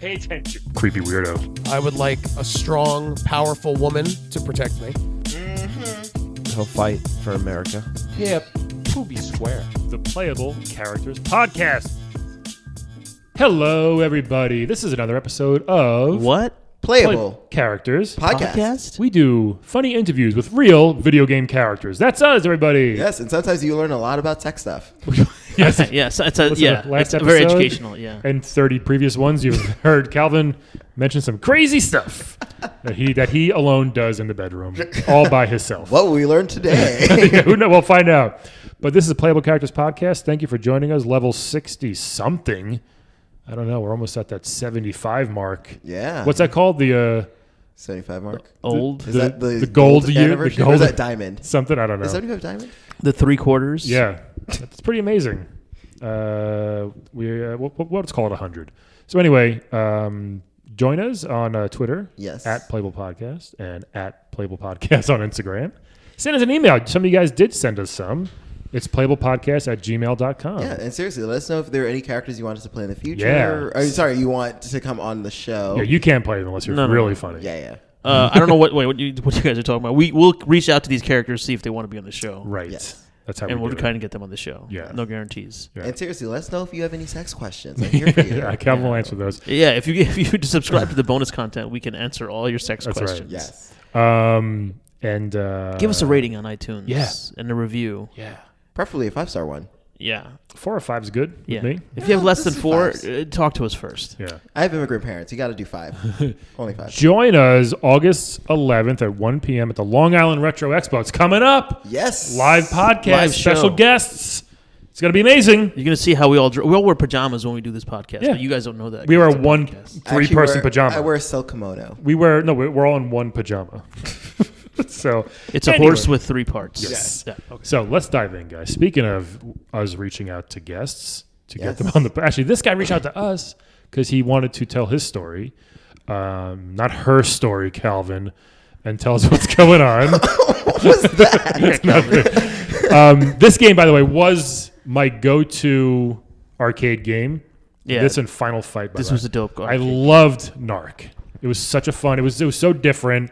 Pay attention. Creepy weirdo. I would like a strong, powerful woman to protect me. He'll fight for America. Hip. Poopy square. The Playable Characters Podcast. Hello, everybody. This is another episode of What? Playable Characters Podcast. We do funny interviews with real video game characters. That's us, everybody. Yes, and sometimes you learn a lot about tech stuff. Yes. Yes, it's Last very episode educational. Yeah, and 30 previous ones, you've heard Calvin mention some crazy stuff that he alone does in the bedroom, all by himself. What will we learn today? Who knows? We'll find out. But this is a Playable Characters Podcast. Thank you for joining us. Level 60 something. I don't know. We're almost at that 75 mark. Yeah. What's that called? The 75 mark? old. Is that the gold year? anniversary? The Or is gold that diamond? something. I don't know. Is 75 diamond? The 3/4. Yeah, that's pretty amazing. Let's call it 100. So anyway, join us on Twitter. Yes. At Playable Podcast and at Playable Podcast on Instagram. Send us an email. Some of you guys did send us some. It's playablepodcast@gmail.com. Yeah, and seriously, let us know if there are any characters you want us to play in the future. Yeah. Or, sorry, you want to come on the show. Yeah, you can't play them unless you're really funny. Yeah. I don't know what you guys are talking about. We'll reach out to these characters, see if they want to be on the show. Right. Yes. That's how And we we'll do kind of get them on the show. Yeah. No guarantees. Yeah. And seriously, let us know if you have any sex questions. I'm here for you. Yeah, Calvin will answer those. Yeah, if you subscribe to the bonus content, we can answer all your sex That's right. questions. Yes. And Give us a rating on iTunes. Yeah. And a review. Yeah. Preferably a 5-star one. Yeah. 4 or 5 is good Yeah. with me. If you have less than this is 4, fives. talk to us first. Yeah. I have immigrant parents. You got to do 5. Only 5. Join us August 11th at 1 p.m. at the Long Island Retro Expo. It's coming up. Yes. Live podcast, Live special show. guests. It's going to be amazing. You're going to see how we all wear pajamas when we do this podcast, Yeah. but you guys don't know that. We wear It's a one podcast. Actually, 3-person pajama. I wear a silk kimono. We're all in one pajama. So It's a anyway. horse with 3 parts. Yes. Yeah. Okay. So let's dive in, guys. Speaking of us reaching out to guests to get Yes. them on the. Actually, this guy reached out to us because he wanted to tell his story, not her story, Calvin, and tell us what's going on. What was that? This game, by the way, was my go-to arcade game. Yeah. This and Final Fight. This was a dope I arcade. loved NARC. It was such a fun. It was so different.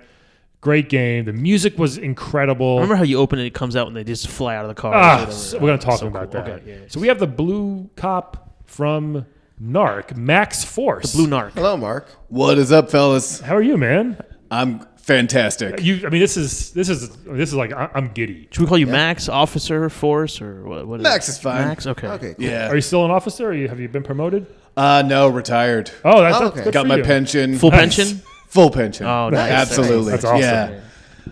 Great game. The music was incredible. Remember how you open it, it comes out and they just fly out of the car. So we're going to talk So about cool. that. Okay, yeah. So we have the blue cop from NARC, Max Force. Blue Narc. Hello, Mark. What is up, fellas? How are you, man? I'm fantastic. This is like I'm giddy. Should we call you Max, Officer, Force, or what is Max it? is fine. Max? Okay. Okay, cool. Yeah. Are you still an officer? Or have you been promoted? No, retired. Oh, that's okay. good Got for my you. pension. Full Nice. pension? Full pension. Oh, nice. Absolutely. That's awesome. Yeah.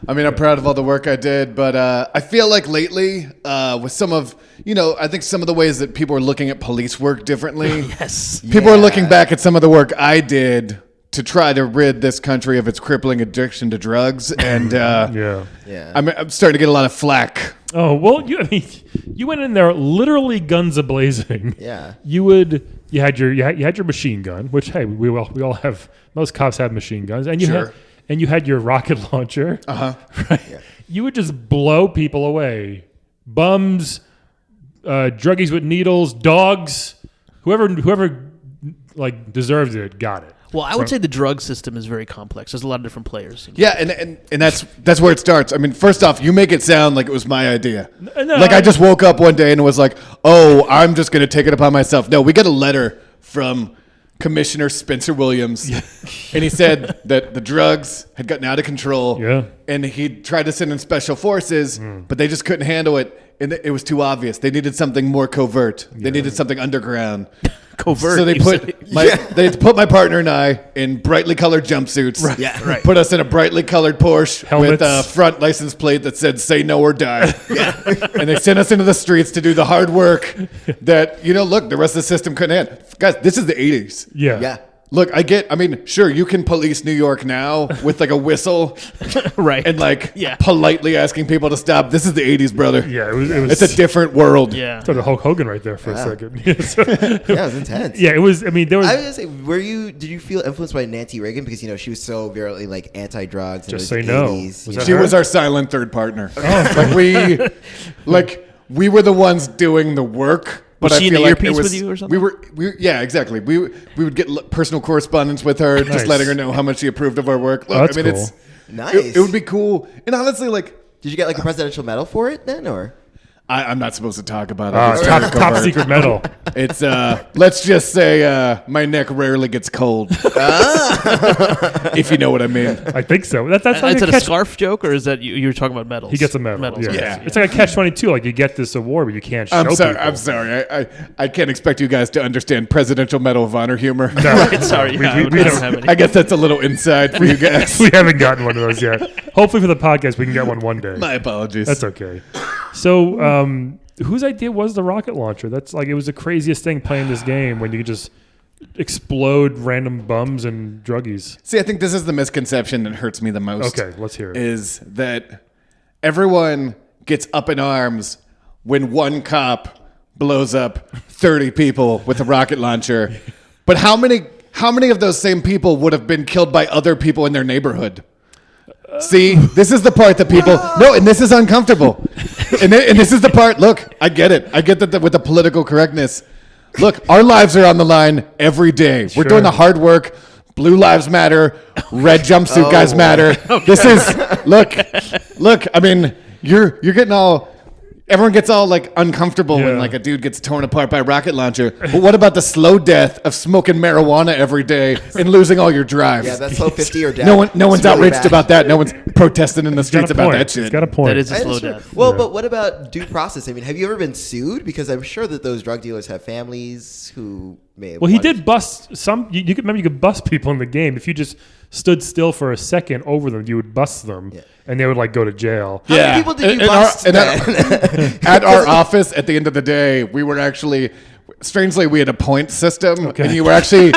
I mean, I'm proud of all the work I did, but I feel like lately, with some of, I think some of the ways that people are looking at police work differently. Yes. People are looking back at some of the work I did to try to rid this country of its crippling addiction to drugs, and Yeah. Yeah. I'm starting to get a lot of flack. Oh well, you went in there literally guns a blazing. Yeah. You had your machine gun, which hey, we all have. Most cops have machine guns, and you had your rocket launcher. Right. Yeah. You would just blow people away, bums, druggies with needles, dogs, whoever like deserved it got it. Well, I would say the drug system is very complex. There's a lot of different players. Yeah, and that's where it starts. I mean, first off, you make it sound like it was my idea. No, Like I just woke up one day and was like, "Oh, I'm just going to take it upon myself." No, we got a letter from Commissioner Spencer Williams, and he said that the drugs had gotten out of control. Yeah. And he tried to send in special forces, but they just couldn't handle it, and it was too obvious. They needed something more covert. They needed something underground. Covert. So they put my partner and I in brightly colored jumpsuits. Right. Yeah, right. Put us in a brightly colored Porsche with a Helmets. front license plate that said "Say No or Die." And they sent us into the streets to do the hard work that look, the rest of the system couldn't handle. Guys, this is the '80s. Yeah. Yeah. Look, I mean, sure, you can police New York now with like a whistle right. and like Yeah. politely asking people to stop. This is the '80s, brother. Yeah, it was. It's a different world. Yeah. Sort of Hulk Hogan right there for a second. Yeah, so- Yeah, it was intense. yeah, it was. I mean, there was. I was gonna say, did you feel influenced by Nancy Reagan because she was so virulently like anti-drugs? And Just it was say the no. 80s, Was you that She her? was our silent third partner. Like we were the ones doing the work, But Was she I in feel the like earpiece it was, with you or something? Yeah, exactly. We would get personal correspondence with her, Nice. just letting her know how much she approved of our work. Look, that's I mean, cool. it's Nice. It would be cool, and honestly, like Did you get like a presidential medal for it then, or? I'm not supposed to talk about it. It's Top, very top covert. secret medal. It's let's just say my neck rarely gets cold, if you know what I mean. I think so. That's Is like that a a catch. scarf joke, or is that you're talking about medals? He gets a medal. Medals. Yeah. Yeah. It's like a catch-22. Like you get this award, but you can't show I'm sorry. people. I'm sorry. I can't expect you guys to understand Presidential Medal of Honor humor. No, Right, sorry, yeah, we we don't don't- have any. I guess that's a little inside for you guys. we haven't gotten one of those yet. Hopefully for the podcast, we can get one one day. My apologies. That's okay. So, whose idea was the rocket launcher? That's like it was the craziest thing playing this game when you could just explode random bums and druggies. See, I think this is the misconception that hurts me the most. Okay, let's hear it. Is that everyone gets up in arms when one cop blows up 30 people with a rocket launcher. But how many of those same people would have been killed by other people in their neighborhood? See, this is the part that people no, and this is uncomfortable, and this is the part. Look, I get it. I get that with the political correctness. Look, our lives are on the line every day. We're doing the hard work. Blue lives matter. Red jumpsuit guys matter. This is look. I mean, you're getting all. Everyone gets all like uncomfortable when Yeah. like a dude gets torn apart by a rocket launcher. But what about the slow death of smoking marijuana every day and losing all your drive? Yeah, that's low 50 or down. No one's It's really outraged bad. about that. No one's protesting in the He's got streets a about point. that shit. He's got a point. That is a That slow is true. death. Well, Yeah. but what about due process? I mean, have you ever been sued? Because I'm sure that those drug dealers have families who may have Well, he wanted- did bust some. You could remember you could bust people in the game if you just stood still for a second over them. You would bust them, Yeah. and they would like go to jail. How many people did you bust At our office, at the end of the day, we were actually, strangely, we had a point system, and you were actually,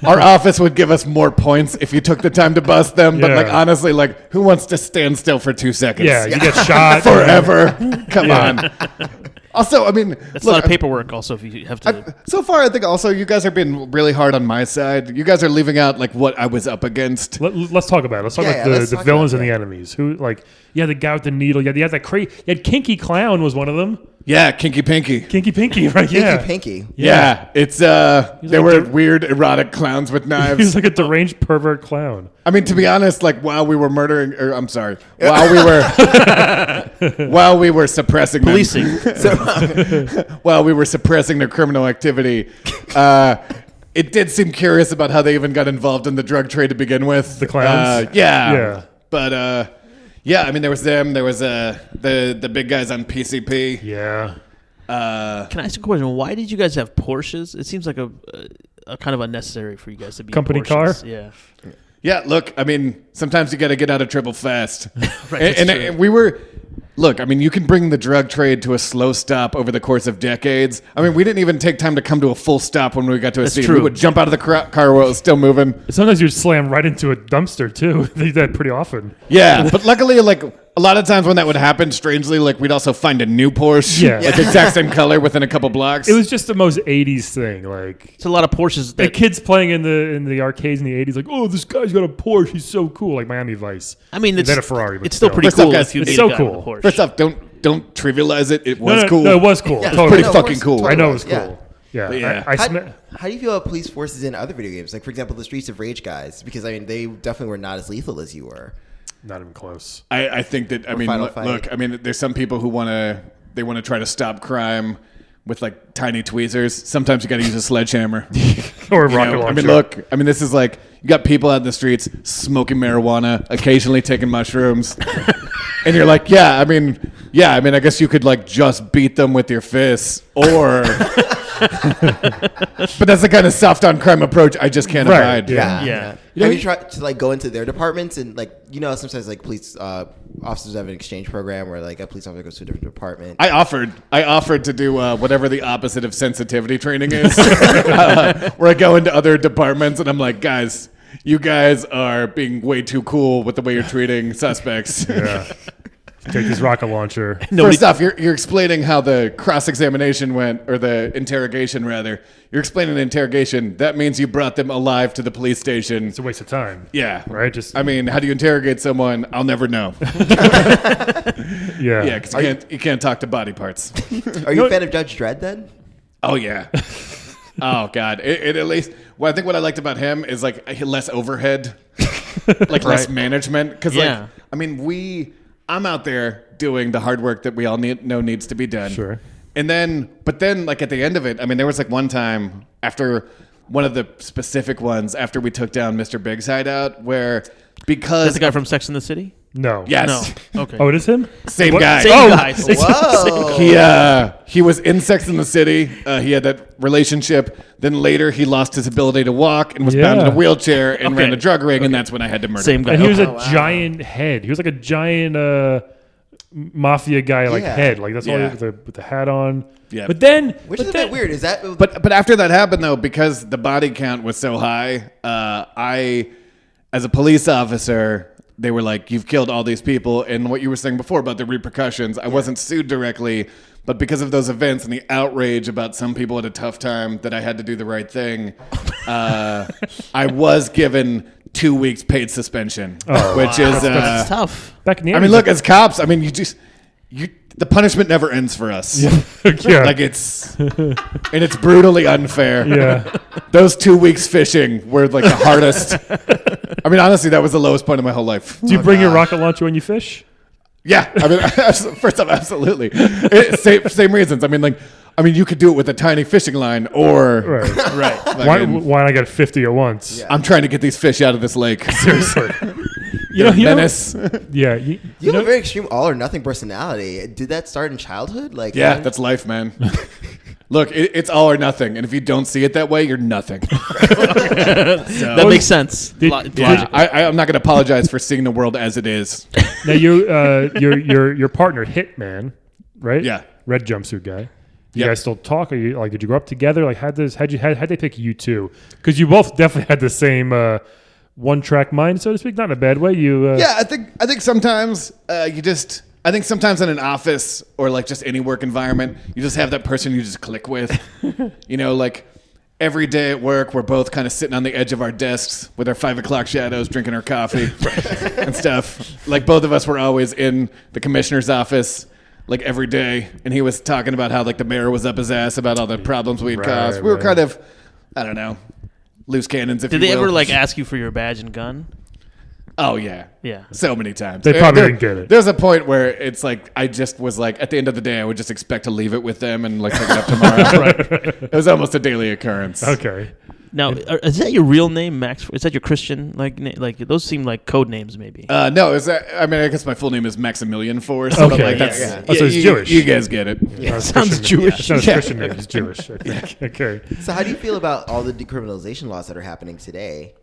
our office would give us more points if you took the time to bust them. But Yeah. like honestly, like who wants to stand still for 2 seconds? Yeah, you get shot forever. Come on. Also, I mean, That's a lot of paperwork. Also, if you have to. So far, I think also you guys are being really hard on my side. You guys are leaving out like what I was up against. Let's talk about it. Let's talk Yeah, about yeah, the, let's the talk villains about and the enemies. Who like the guy with the needle. You had that crazy. You had Kinky Clown was one of them. Yeah, Kinky Pinky. Kinky Pinky, right? Pinky Yeah. Pinky. Yeah, it's there like were the- weird erotic clowns with He knives. was like a deranged pervert clown. I mean, to be honest, like while we were murdering, or I'm sorry, while we were suppressing them, Policing. while we were suppressing their criminal activity, it did seem curious about how they even got involved in the drug trade to begin with. The clowns? Yeah. But yeah, I mean, there was them. There was the big guys on PCP. Yeah. Can I ask a question? Why did you guys have Porsches? It seems like a kind of unnecessary for you guys to be in Company Porsches. car? Yeah. Yeah, look, I mean, sometimes you got to get out of trouble fast. Right, and that's true. we were, look, I mean, you can bring the drug trade to a slow stop over the course of decades. I mean, we didn't even take time to come to a full stop when we got to a That's scene. true. We would jump out of the car while it was still moving. Sometimes you'd slam right into a dumpster too. They do that pretty often. Yeah, but luckily, like, a lot of times when that would happen, strangely, like, we'd also find a new Porsche. Yeah. Like, exact same color within a couple blocks. It was just the most '80s thing. Like It's a lot of Porsches. the That, kids playing in the arcades in the '80s, like, oh, this guy's got a Porsche. He's so cool. Like Miami Vice. I mean, And it's then a Ferrari. But It's still pretty First off, cool guys, if you it's meet so a guy cool. with a Porsche. First off, don't trivialize it. It was cool. No, it was cool. Yeah, Totally. pretty no, of fucking course, cool. totally I know it was was, cool. Yeah. But yeah. How do you feel about police forces in other video games? Like, for example, the Streets of Rage guys, because I mean, they definitely were not as lethal as you were. Not even close. I think that, I mean, Final look, Fight. I mean, there's some people who want to try to stop crime with like tiny tweezers. Sometimes you got to use a sledgehammer. Or a You rocket know? launcher. I mean, look, I mean, this is like, you got people out in the streets smoking marijuana, occasionally taking mushrooms. And you're like, I mean, I guess you could like just beat them with your fists or, but that's the kind of soft on crime approach I just can't Right, abide. yeah. Yeah. Have you tried to like go into their departments and like, you know, sometimes like police officers have an exchange program where like a police officer goes to a different department. I offered to do whatever the opposite of sensitivity training is, where I go into other departments and I'm like, guys, you guys are being way too cool with the way you're treating suspects. Yeah. Take this rocket launcher. First off, you're explaining how the cross-examination went, or the interrogation rather. You're explaining the interrogation. That means you brought them alive to the police station. It's a waste of time. Yeah. Right? Just I mean, how do you interrogate someone? I'll never know. yeah. Yeah, because you can't talk to body parts. Are you a fan of Judge Dredd then? Oh yeah. Oh god. It at least. Well, I think what I liked about him is like less overhead, like less management. Because Yeah. like, I mean, I'm out there doing the hard work that we all know needs to be done. Sure. And then, but then, like at the end of it, I mean, there was like one time after one of the specific ones after we took down Mr. Big's hideout, where because That's the guy from Sex and the City? No. yes, No. Okay. Oh, it is him? same guy. Same guy. Whoa. He was in Sex in the City. He had that relationship. Then later he lost his ability to walk and was bound in a Yeah. wheelchair and Okay. ran a drug ring, and that's when I had to murder Same him. guy. And he was Okay. a giant head. He was like a giant mafia guy, like Yeah. head. Like that's all Yeah. with the hat on. Yeah. But then, Which is a then- bit weird. Is that? But after that happened though, because the body count was so high, I, as a police officer, they were like, "You've killed all these people," and what you were saying before about the repercussions, I wasn't sued directly, but because of those events and the outrage about some people had a tough time that I had to do the right thing, I was given 2 weeks paid suspension, which is That's tough. back in the I mean, look, as cops, I mean, the punishment never ends for us. yeah, Like and it's brutally unfair. yeah. Those 2 weeks fishing were like the hardest. I mean, honestly, that was the lowest point of my whole life. Do you bring your rocket launcher when you fish? Yeah, I mean, first off, absolutely. Same reasons. I mean, you could do it with a tiny fishing line, or Right. Right. Why not get 50 at once? Yeah. I'm trying to get these fish out of this lake. Seriously. You menace. Yeah. You have a very extreme all or nothing personality. Did that start in childhood? Like, Yeah, that's life, man. Look, it's all or nothing, and if you don't see it that way, you're nothing. That makes sense. Yeah, I'm not going to apologize for seeing the world as it is. Now your partner Hitman, right? Yeah. Red jumpsuit guy. You Yep. guys still talk? Are you like? Did you grow up together? Like, how'd they pick you two? Because you both definitely had the same one track mind, so to speak. Not in a bad way. Yeah, I think sometimes I think sometimes in an office or like just any work environment, you just have that person you just click with. You know, like every day at work, we're both kind of sitting on the edge of our desks with our 5 o'clock shadows, drinking our coffee and stuff. Like both of us were always in the commissioner's office like every day, and he was talking about how like the mayor was up his ass about all the problems we'd caused. We were kind of, I don't know, loose cannons, if Did you they will. ever like ask you for your badge and gun? Oh yeah, Yeah. so many times. They probably didn't get it. There's a point where it's like I just was like, at the end of the day, I would just expect to leave it with them and like pick it up tomorrow. It was almost a daily occurrence. Okay. Now, is that your real name, Max? Is that your Christian like those seem like code names maybe? No, is that? I mean, I guess my full name is Maximilian Force. Okay. But like that's, Yeah. Oh, so it's Jewish. You guys get it. Yeah, sounds Jewish. It's not a Christian name. It's Jewish. I think. Okay. So how do you feel about all the decriminalization laws that are happening today?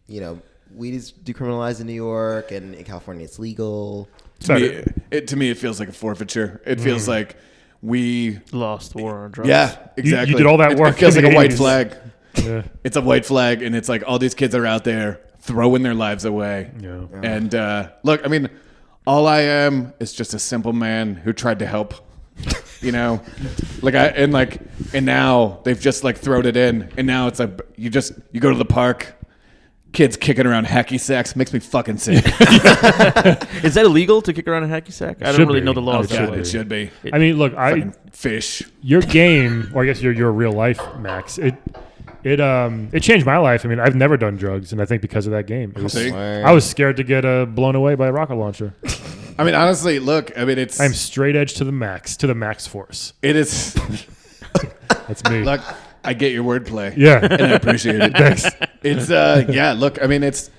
You know, weed is decriminalized in New York, and in California it's legal. To me, it feels like a forfeiture. It feels like we. Lost war on drugs. Yeah, exactly. did all that work It feels in like the a white 80s. flag. Yeah. It's a white flag, and it's like all these kids are out there throwing their lives away. Yeah. And look, I mean, all I am is just a simple man who tried to help. You know, and now they've just like thrown it in, and now it's like you go to the park, kids kicking around hacky sacks, makes me fucking sick. Is that illegal to kick around a hacky sack? I don't Should really be. know the laws Oh, that should way. It should be. I mean, look, Fucking fish. your game, or I guess your real life, Max. It changed my life. I mean, I've never done drugs, and I think because of that game, See? I was scared to get blown away by a rocket launcher. I mean, honestly, look, I mean, I'm straight edge to the max force. it is. That's me. Look, I get your wordplay. Yeah. And I appreciate it. Thanks. It's yeah, look, I mean that's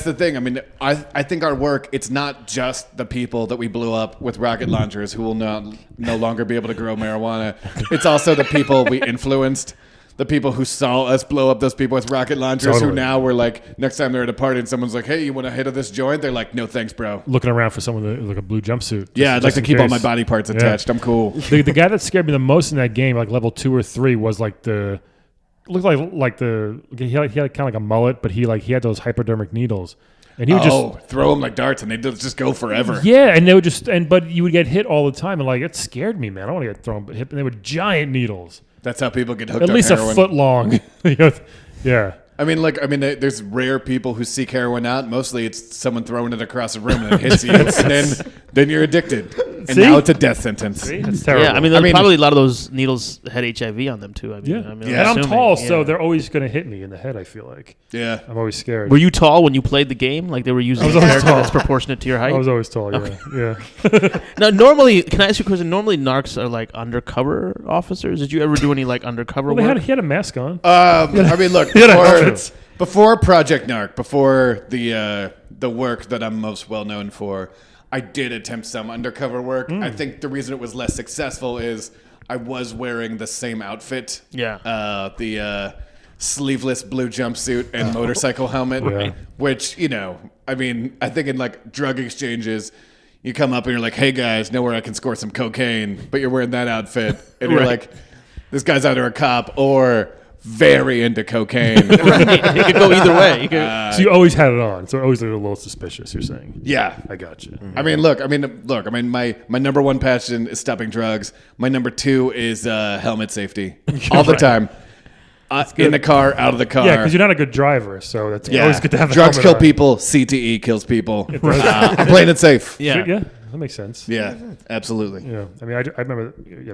the thing. I mean, I think our work, it's not just the people that we blew up with rocket launchers who will no longer be able to grow marijuana. It's also the people we influenced, the people who saw us blow up those people with rocket launchers Totally. who now were like, next time they're at a party and someone's like, hey, you want a hit of this joint? They're like, no thanks, bro. Looking around for someone with like a blue jumpsuit. Yeah, I'd like just to in keep all case. my body parts Yeah. attached. I'm cool. The guy that scared me the most in that game, like level 2 or 3, was like he had kind of like a mullet, but he had those hypodermic needles, and he would just throw them like darts and they just go forever. yeah, and they would but you would get hit all the time, and like it scared me, man. I don't want to get thrown, but hit, and they were giant needles, That's how people get hooked at on least heroin. a foot long. Yeah. There's rare people who seek heroin out. Mostly it's someone throwing it across a room and it hits you, and then you're addicted. and See? now it's a death sentence. See? That's terrible. Yeah, I mean, probably a lot of those needles had HIV on them too. I mean, yeah. I'm And I'm assuming, tall, yeah. so they're always going to hit me in the head, I feel like. Yeah. I'm always scared. Were you tall when you played the game? Like they were using a always character tall. that's proportionate to your height? I was always tall, yeah. Now, normally, can I ask you a question? Normally, NARCs are like undercover officers. Did you ever do any like undercover Well, work? he had a mask on. I mean, look, He had outfits. before Project NARC, before the work that I'm most well known for, I did attempt some undercover work. I think the reason it was less successful is I was wearing the same outfit. Yeah. The sleeveless blue jumpsuit and motorcycle helmet, Yeah. which, I mean, I think in like drug exchanges, you come up and you're like, hey guys, know where I can score some cocaine, but you're wearing that outfit. And you're Right. like, this guy's either a cop or very into cocaine. Right. It could go either way. You could, So you always had it on, so it always looked a little suspicious, you're saying. Yeah. I got you. I mean, look, my number one passion is stopping drugs. My number two is helmet safety all the time. In the car, out of the car. Yeah, because you're not a good driver, so that's always good to have the drugs helmet kill on. people. CTE kills people. I'm playing it safe. yeah. Yeah, that makes sense. Yeah, absolutely. Yeah, I mean, I remember. Yeah,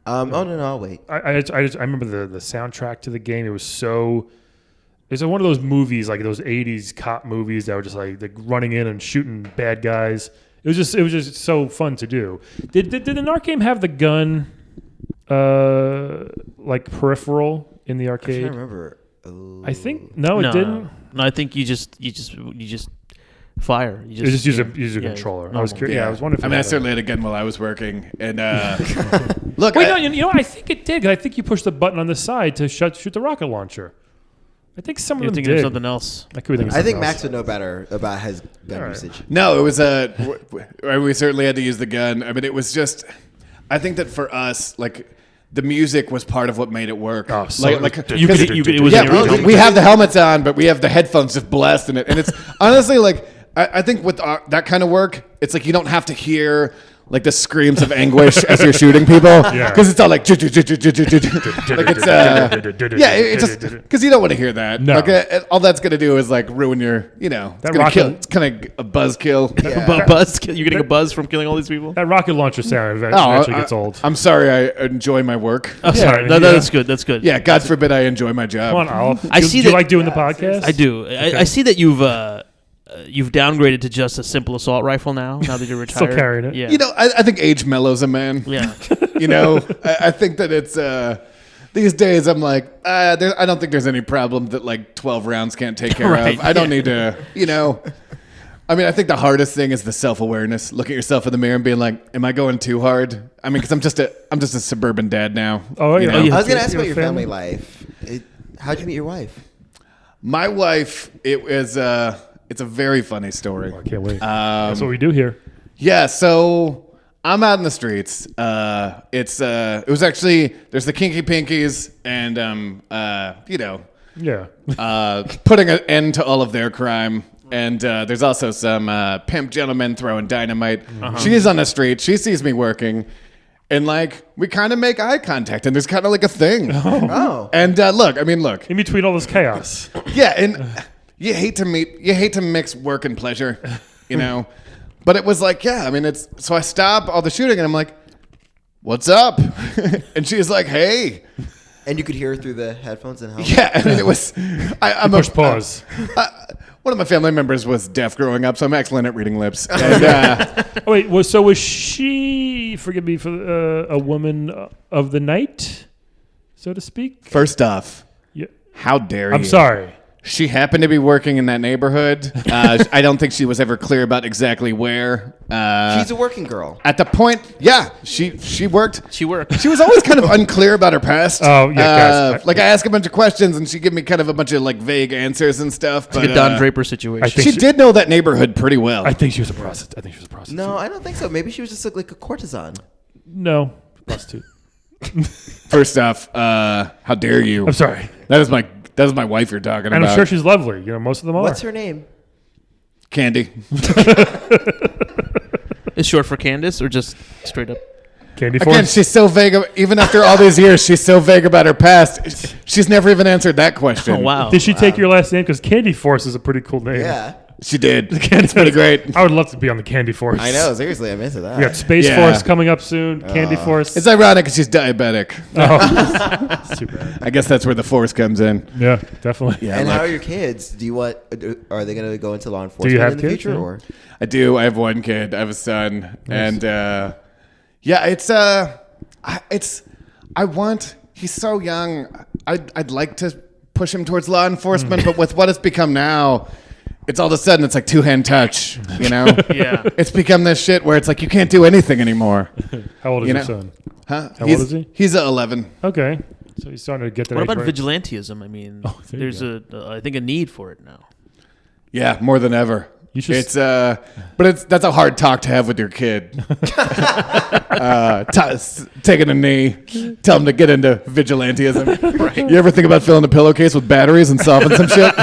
Oh no, I'll wait. I remember the soundtrack to the game. It was one of those movies, like those '80s cop movies that were just like running in and shooting bad guys. It was just so fun to do. Did the NARC game have the gun, like peripheral in the I arcade? can't remember. Oh. I think no, it didn't. No, I think you just fire. You It just use a controller. I was normal. curious. Yeah, I was wondering. If I it mean, I had certainly had a gun while I was working, and look, Wait, no, you know, I think it did. 'Cause I think you pushed the button on the side to shoot the rocket launcher. I think some You're of them thinking did. of something else. I could be thinking. I think something Max else. would know better about his gun All right. usage. no, it was we certainly had to use the gun. I mean, it was just. I think that for us, like. The music was part of what made it work. Oh, so You could. It was Yeah, in your we have the helmets on, but we have the headphones just blasting it, and it's honestly like I think with that kind of work, it's like you don't have to hear like the screams of anguish as you're shooting people, Yeah. because it's all like like it's it's just because you don't want to hear that. No. Like all that's gonna do is like ruin your it's That gonna kill. rocket- It's kind of a buzzkill. Buzz. You're getting a buzz from killing all these people. That rocket launcher sound eventually gets old. I'm sorry. I enjoy my work. Oh, sorry. yeah. No, that's good. That's good. Yeah, God forbid I enjoy my job. Come on, Al. I do see you that- like doing the podcast? I do. I see that you've downgraded to just a simple assault rifle now. Now that you're retired, Still carrying it. Yeah. I think age mellows a man. Yeah. I think that it's these days I'm like I don't think there's any problem that like 12 rounds can't take care Right, of. I don't need to, I mean, I think the hardest thing is the self-awareness. Look at yourself in the mirror and being like, am I going too hard? I mean, because I'm just a suburban dad now. Oh, yeah. know? Yeah. I was gonna ask You about have your family family? life. How'd you meet your wife? My wife, it's a very funny story. I can't wait. That's what we do here. Yeah, so I'm out in the streets. It was actually there's the Kinky Pinkies and Yeah. putting an end to all of their crime. And there's also some pimp gentlemen throwing dynamite. She's on the street. She sees me working. And like we kind of make eye contact, and there's kind of like a thing. Oh. And look, In between all this chaos. yeah, and you hate to mix work and pleasure, But it was like, yeah, I mean, so I stop all the shooting, and I'm like, "What's up?" And she's like, "Hey." And you could hear her through the headphones and help. Yeah, I mean, it was. I'm Push pause. one of my family members was deaf growing up, so I'm excellent at reading lips. And, Oh, wait, was she, forgive me, for a woman of the night, so to speak? first off, Yeah. how dare you? I'm sorry. She happened to be working in that neighborhood. I don't think she was ever clear about exactly where. She's a working girl. At the point, yeah, she worked. She worked. She was always kind of unclear about her past. Oh, yeah, guys. Like I ask a bunch of questions and she give me kind of a bunch of like vague answers and stuff. But Like a Don Draper situation. I think she did know that neighborhood pretty well. I think she was a prostitute. No, I don't think so. Maybe she was just like a courtesan. No, prostitute. First off, how dare you? I'm sorry. That is my wife you're talking And about. I'm sure she's lovely. Most of them are. What's her name? Candy. Is short for Candace or just straight up? Candy Again, Force? she's so vague. Even after all these years, she's so vague about her past. She's never even answered that question. Oh wow. Did she take your last name? Because Candy Force is a pretty cool name. Yeah. She did. It's pretty great. I would love to be on the Candy Force. I know, seriously, I'm into that. We got Space Yeah. Force coming up soon. Candy Force. It's ironic because she's diabetic. It's too bad. I guess that's where the force comes in. Yeah, definitely. Yeah, And like- how are your kids? Do you want? Are they going to go into law enforcement have in the kids? future? Yeah. Or I do. I have one kid. I have a son, and He's so young. I'd like to push him towards law enforcement, but with what it's become now, it's all of a sudden it's like two-hand touch. You know? Yeah. It's become this shit where it's like you can't do anything anymore. How old is You your know? son? Huh? How old is he? He's 11. Okay. So he's starting to get that. What age about right. vigilantism? I mean, there you there's I think a need for it now. Yeah, more than ever. You should It's that's a hard talk to have with your kid. Taking a knee, tell him to get into vigilantism. Right. You ever think about filling a pillowcase with batteries and solving some shit?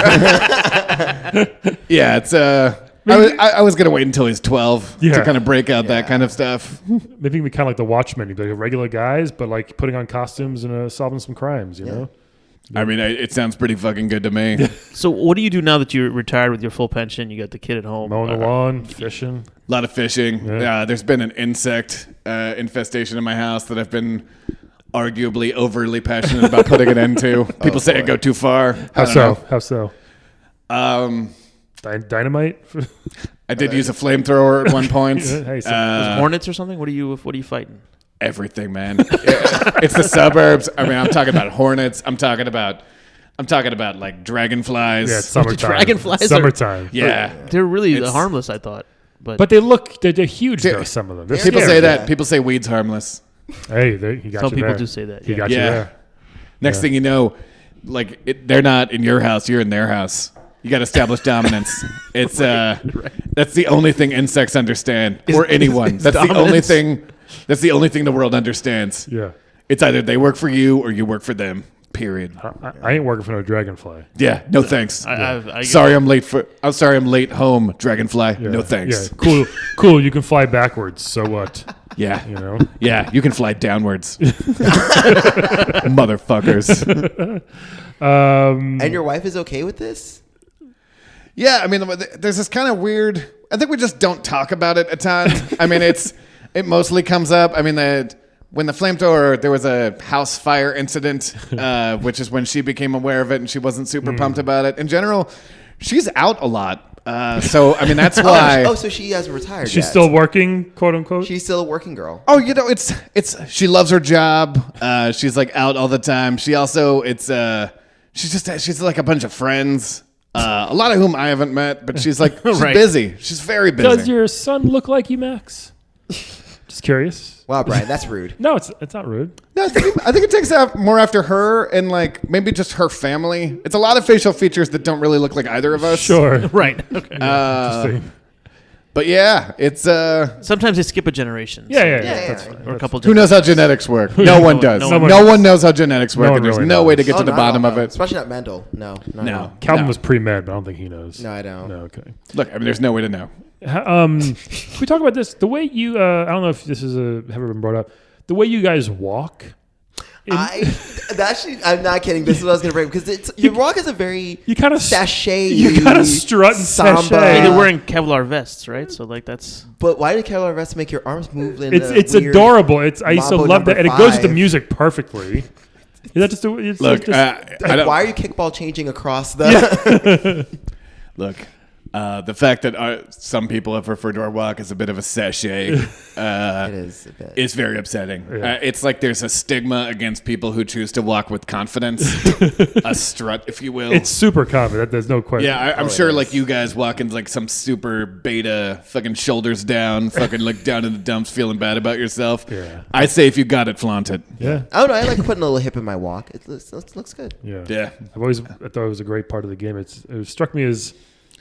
Yeah, it's I was gonna wait until he's 12 to Yeah. kind of break out that kind of stuff. Maybe we kind of like the Watchmen. You'd be like regular guys, but like putting on costumes and solving some crimes. You know. I mean, it sounds pretty fucking good to me. So what do you do now that you're retired with your full pension? You got the kid at home. Mowing the lawn, fishing. A lot of fishing. Yeah. There's been an insect infestation in my house that I've been arguably overly passionate about putting an end to. People say I go too far. How so? How so? Dynamite. I did use a flamethrower at one point. Hey, so- Hornets or something? What are you fighting? Everything, man. It's the suburbs. I mean, I'm talking about hornets. I'm talking about like dragonflies. Yeah, it's summertime. Dragonflies are- Summertime. Yeah. They're really It's- harmless, I thought. But They're huge though. Some of them. They're People scary. say that. People say weed's harmless. Hey, he got some you people there. do say that. He Yeah. got you Yeah. there. Next thing you know, like they're not in your house. You're in their house. You got to establish dominance. It's that's the only thing insects understand, or anyone. That's the only dominance? thing. That's the only thing the world understands. Yeah. It's either they work for you or you work for them. Period. I ain't working for no dragonfly. Yeah. No thanks. I Sorry, I'm late I'm late home. Dragonfly. Yeah. No thanks. Yeah. Cool. You can fly backwards. So what? Yeah. You know. Yeah. You can fly downwards. Motherfuckers. and your wife is okay with this? Yeah, I mean, there's this kind of weird. I think we just don't talk about it a ton. I mean, it mostly comes up. I mean, when the flamethrower, there was a house fire incident, which is when she became aware of it, and she wasn't super pumped about it. In general, she's out a lot. So I mean, that's why. Oh, so she hasn't retired She's yet. still working, quote unquote. She's still a working girl. Oh, you know, it's she loves her job. She's like out all the time. She also she's like a bunch of friends. A lot of whom I haven't met, but she's like she's Right. busy. She's very busy. Does your son look like you, Max? Just curious. Wow, Brian, that's rude. No, it's not rude. No, I think it takes more after her and like maybe just her family. It's a lot of facial features that don't really look like either of us. Sure. right. Okay. Interesting. But yeah, it's Sometimes they skip a generation. Yeah. yeah, That's yeah. fine. Or a couple. who knows how genetics work? No one does. no No one one knows how genetics work, one and there's really no way to knows. get to the not bottom at of all, it. Especially not Mendel. No. Calvin No. was pre-med, but I don't think he knows. No, I don't. No, okay. Look, I mean, there's no way to know. Can we talk about this? The way you, I don't know if this is ever been brought up. The way you guys walk. I'm not kidding. This is what I was going to bring because your walk is a very You kind of sachet. You kind of strut and samba. sachet. They're wearing Kevlar vests, right? So like that's. But why did Kevlar vests make your arms move? In It's a weird adorable. I used to Mambo love that, number and it goes with the 5? music perfectly. Is that just a, it's Look, just, I Like, don't, why are you kickball changing across the? look. The fact that some people have referred to our walk as a bit of a sachet It is a bit. is very upsetting. Yeah. It's like there's a stigma against people who choose to walk with confidence, a strut, if you will. it's super confident. There's no question. Yeah, I'm it sure is. like you guys walking like some super beta, fucking shoulders down, fucking like down in the dumps, feeling bad about yourself. Yeah. I say if you got it, flaunt it. Yeah. I don't know. I like putting a little hip in my walk. It looks good. Yeah. Yeah. I thought it was a great part of the game. It struck me as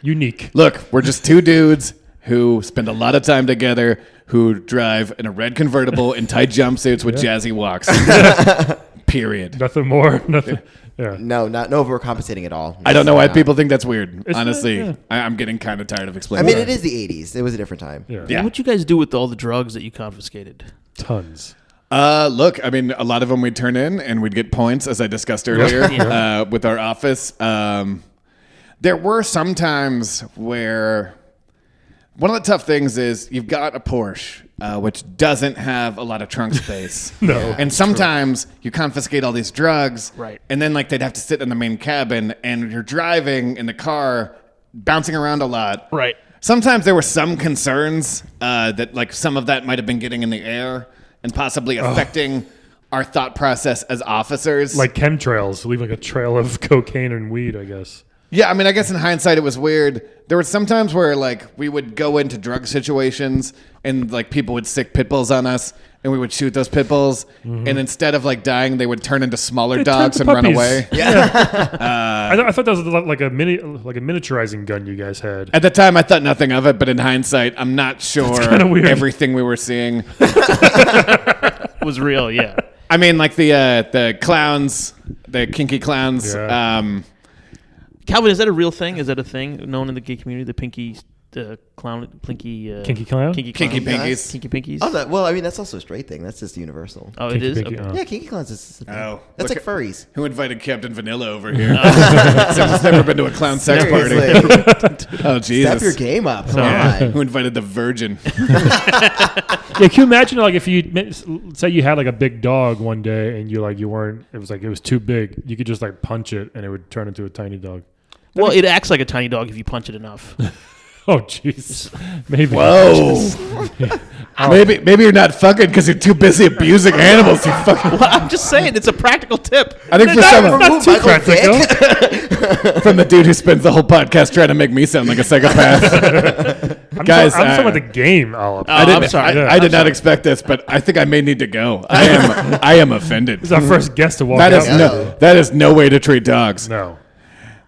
unique. Look, we're just two dudes who spend a lot of time together, who drive in a red convertible in tight jumpsuits with jazzy walks. Period. Nothing more. Nothing. Yeah. No, no overcompensating at all. I don't know why No. people think that's weird. It's- Honestly, yeah. I'm getting kind of tired of I explaining. mean, it. it is the '80s. It was a different time. Yeah. Yeah. What'd you guys do with all the drugs that you confiscated? Tons. Look, I mean, a lot of them we'd turn in and we'd get points, as I discussed earlier, with our office. there were some times where one of the tough things is you've got a Porsche, which doesn't have a lot of trunk space. No. And sometimes you confiscate all these drugs. Right. And then like they'd have to sit in the main cabin and you're driving in the car, bouncing around a lot. Right. Sometimes there were some concerns that like some of that might have been getting in the air and possibly affecting our thought process as officers. Like chemtrails, leave like a trail of cocaine and weed, I guess. Yeah, I mean, I guess in hindsight it was weird. There were some times where like we would go into drug situations and like people would stick pit bulls on us and we would shoot those pit bulls and instead of like dying, they would turn into smaller dogs and run puppies. away. I thought that was like a miniaturizing gun you guys had. At the time, I thought nothing of it, but in hindsight, I'm not sure kinda weird. everything we were seeing. Was real, yeah. I mean, like the clowns, the kinky clowns. Yeah. Calvin, is that a real thing? Is that a thing known in the gay community? The pinky, Kinky clown? kinky Kinky clown? pinkies. Kinky pinkies. Oh, well, I mean, that's also a straight thing. That's just universal. Oh, it Kinky is. pinky, Okay. oh. Yeah, kinky clowns is a thing. Oh, That's look like furries. Who invited Captain Vanilla over here? Someone's never been to a clown sex party. Seriously. Oh, Jesus. Step your game up. Come Yeah. on. Who invited the Virgin? Yeah, can you imagine like if you say you had like a big dog one day and you weren't, it was too big, you could just like punch it and it would turn into a tiny dog. Well, it acts like a tiny dog if you punch it enough. Oh jeez, maybe. Whoa. Maybe you're not fucking because you're too busy abusing animals. You fucking. Well, I'm just saying, it's a practical tip. I think for someone Not too Michael practical. from the dude who spends the whole podcast trying to make me sound like a psychopath. Guys, I'm talking about the game, Olive. I'm sorry. I did not expect this, but I think I may need to go. I am offended. This is our first guest to walk That out. is that is no way to treat dogs. No.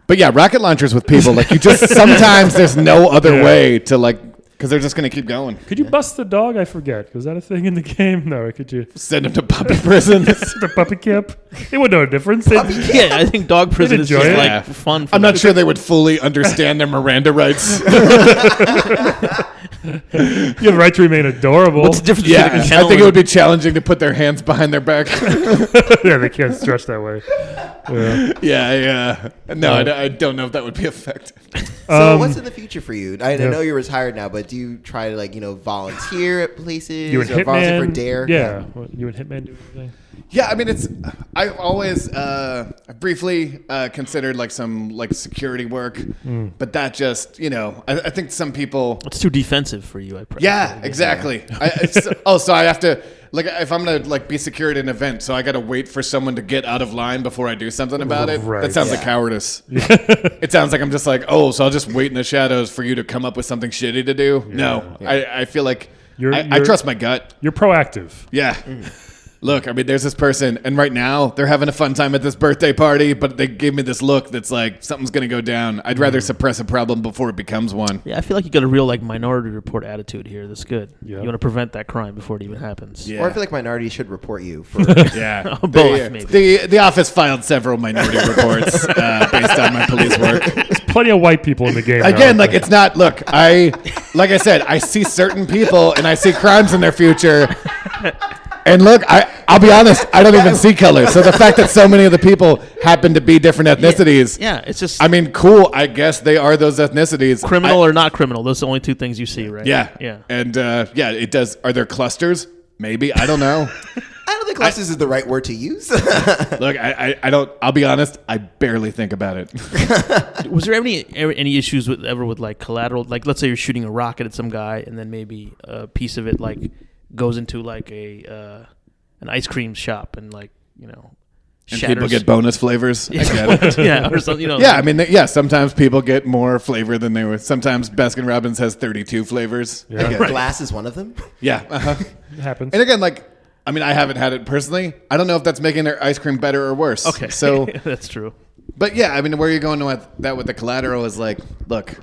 But yeah, rocket launchers with people, like you just sometimes there's no other way to like because they're just gonna keep going. Could you bust the dog? I forget. Was that a thing in the game? No. Could you Send them to puppy prison. the puppy camp? They would know the difference. Yeah, I think dog prison is enjoy just it. like Yeah. fun. For I'm them. not sure they would fully understand their Miranda rights. You have the right to remain adorable. What's the difference Yeah, between a I kennel think it and- would be challenging to put their hands behind their back. Yeah, they can't stretch that way. Yeah. No, I don't know if that would be effective. So what's in the future for you? I Yeah. know you're retired now, but do you try to volunteer at places You and or volunteer for Hitman. Dare? Yeah. What, you and Hitman do anything? Yeah, I mean, I've always briefly considered like some like security work, but that just I think some people. It's too defensive for you. Yeah, exactly. So I have to like if I'm gonna like be security at an event, so I got to wait for someone to get out of line before I do something about it. Right. That sounds like cowardice. It sounds like I'm just like, so I'll just wait in the shadows for you to come up with something shitty to do. No, I feel like I trust my gut. You're proactive. Yeah. Look, I mean, there's this person, and right now they're having a fun time at this birthday party, but they gave me this look that's like something's going to go down. I'd rather suppress a problem before it becomes one. Yeah, I feel like you got a real Minority Report attitude here. That's good. Yeah. You want to prevent that crime before it even happens. Yeah. Or I feel like minorities should report you for. Yeah. Both, maybe. The office filed several minority reports based on my police work. There's plenty of white people in the game. Again, now. like it's not. Look, like I said, I see certain people and I see crimes in their future. And look, I'll be honest, I don't even see color. So the fact that so many of the people happen to be different ethnicities, Yeah, it's just I mean, cool. I guess they are those ethnicities. criminal or not criminal. Those are the only two things you see, right? Yeah. Yeah. And it does. Are there clusters? Maybe. I don't know. I don't think clusters is the right word to use. Look, I don't. I'll be honest. I barely think about it. Was there any issues with like collateral? Like, let's say you're shooting a rocket at some guy, and then maybe a piece of it like goes into like an ice cream shop, and And shatters. people get bonus flavors. I get it. Yeah, or something. Yeah, I mean, sometimes people get more flavor than they were. Sometimes Baskin Robbins has 32 flavors. Yeah. Like, glass is one of them. Yeah. It happens. And again, I mean, I haven't had it personally. I don't know if that's making their ice cream better or worse. Okay, So, that's true. but yeah, I mean, where you're going with that with the collateral is like, look,